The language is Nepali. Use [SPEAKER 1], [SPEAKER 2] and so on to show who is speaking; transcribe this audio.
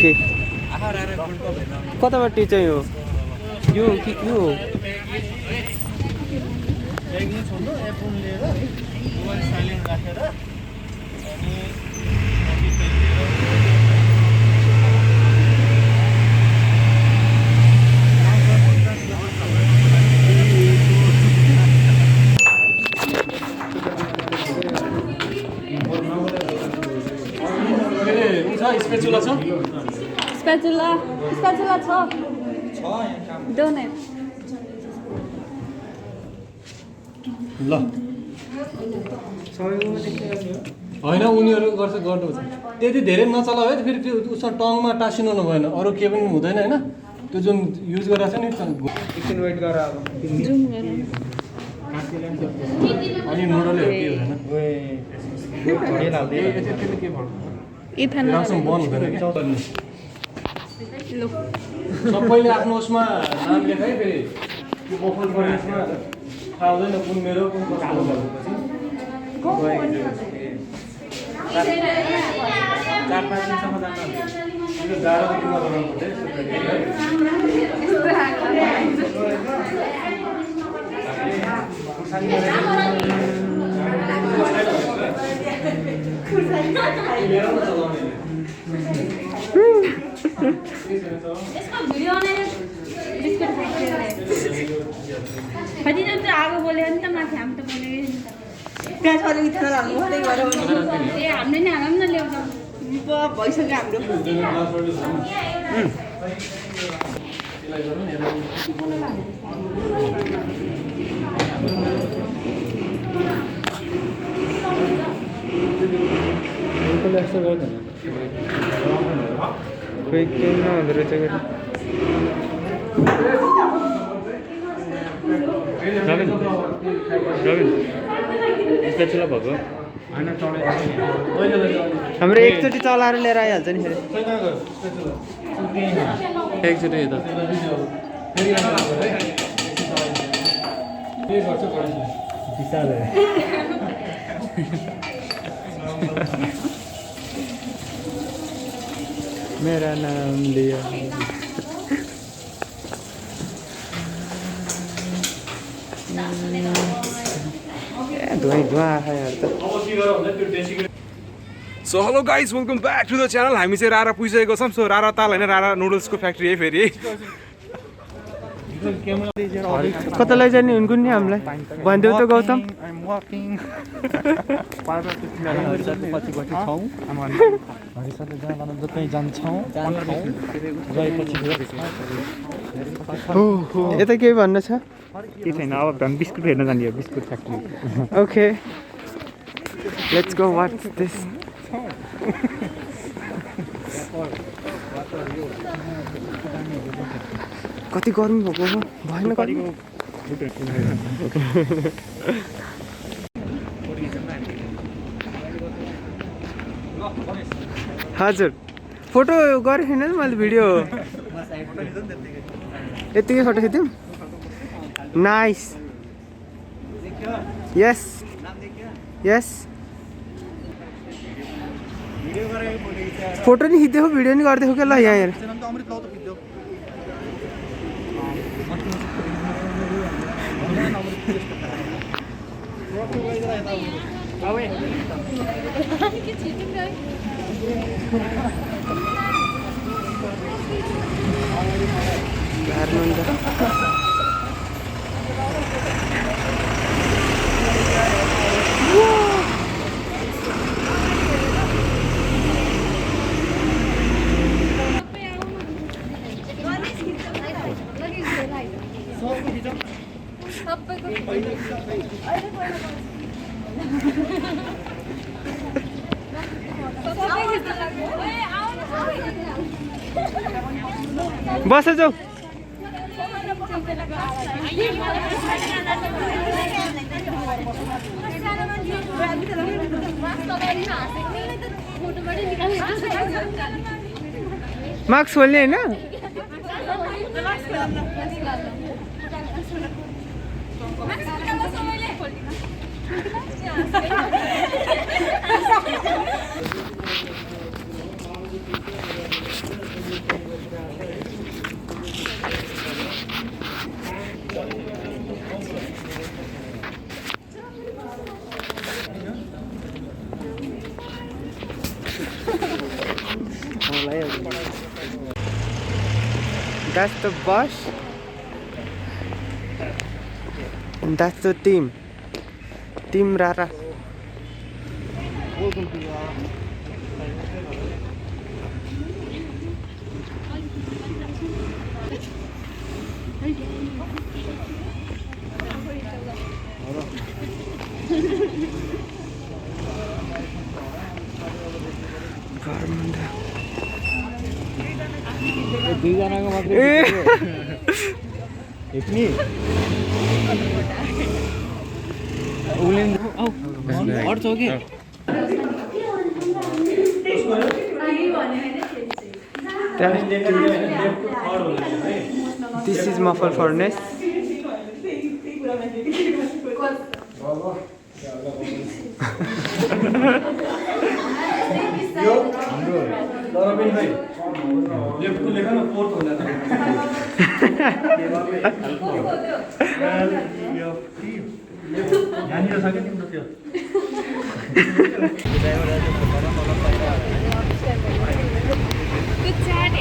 [SPEAKER 1] ओके कतापट्टि चाहिँ हो यो कि यो
[SPEAKER 2] स्पेचुला छ
[SPEAKER 3] स्पेचुला छ डोनेट
[SPEAKER 2] ल होइन उनीहरू गर्नुहुन्छ त्यति धेरै नचलाऊ है फेरि त्यो उसमा टङमा टाँसिनु भएन अरू के पनि हुँदैन होइन त्यो जुन युज गरेर छ नि
[SPEAKER 1] एकछिन वेट गर अब
[SPEAKER 2] अनि नुडलहरू के हुँदैन
[SPEAKER 3] इथेनल
[SPEAKER 2] बन्द हुँदैन कि सबैले आफ्नो उसमा नाम लेखाइ फेरि त्यो बफल फरेन्समा थाहा हुँदैन कुन मेरो कुन कसको भनेपछि 4-5 दिनसम्म जानु यो गाह्रो त किन बनाउनु
[SPEAKER 3] यसको भिडियो बनाएर बिस्कुट फ्याक्ट्री त आगो बोल्यो नि त माथि हामी त बोलेकै नि त
[SPEAKER 4] त्यहाँ छ अलिकति थाहा लाग्नु त्यही भएर
[SPEAKER 3] ए हामीले नि हालौँ न ल्याउँछौँ
[SPEAKER 4] भइसक्यो हाम्रो
[SPEAKER 1] यस्तो गर्दैन खोइ केही नहुँदो रहेछ स्पेचुला भएको हाम्रो एकचोटि चलाएर लिएर आइहाल्छ नि फेरि एकचोटि यता मेरा नाम लिया धुवा आयो यार त
[SPEAKER 5] so hello guys welcome back to the channel हामी चाहिँ रारा पुगिसकेको छौँ सो रारा ताल होइन रारा नुडल्सको फ्याक्ट्री है फेरि
[SPEAKER 1] कता लैजाने हुन्कुन् नि हामीलाई भनिदेऊ त गौतम यता केही भन्नु छ
[SPEAKER 6] के छैन अब हामी बिस्कुट हेर्न जाने हो biscuit factory
[SPEAKER 1] okay let's go watch this कति गर्मी भएको हो भएन कति हजुर फोटो गरेको छैन नि मैले भिडियो यतिकै फोटो खिच्यौँ नाइस यस यस फोटो नि खिच्दै हो भिडियो नि गर्दै हो क्या ल यहाँ हेर बस जाऊ मार्क्स खोल्ने होइन That's the bus. And that's the team. Team Rara.
[SPEAKER 6] दुईजनाको मात्रै हेप्ने अड्छ कि
[SPEAKER 1] This is muffle furnace.
[SPEAKER 2] लेफ्टको लेख न फोर्थ हुँदा यहाँनिर छ क्या तिम्रो त्यो
[SPEAKER 3] Good chat,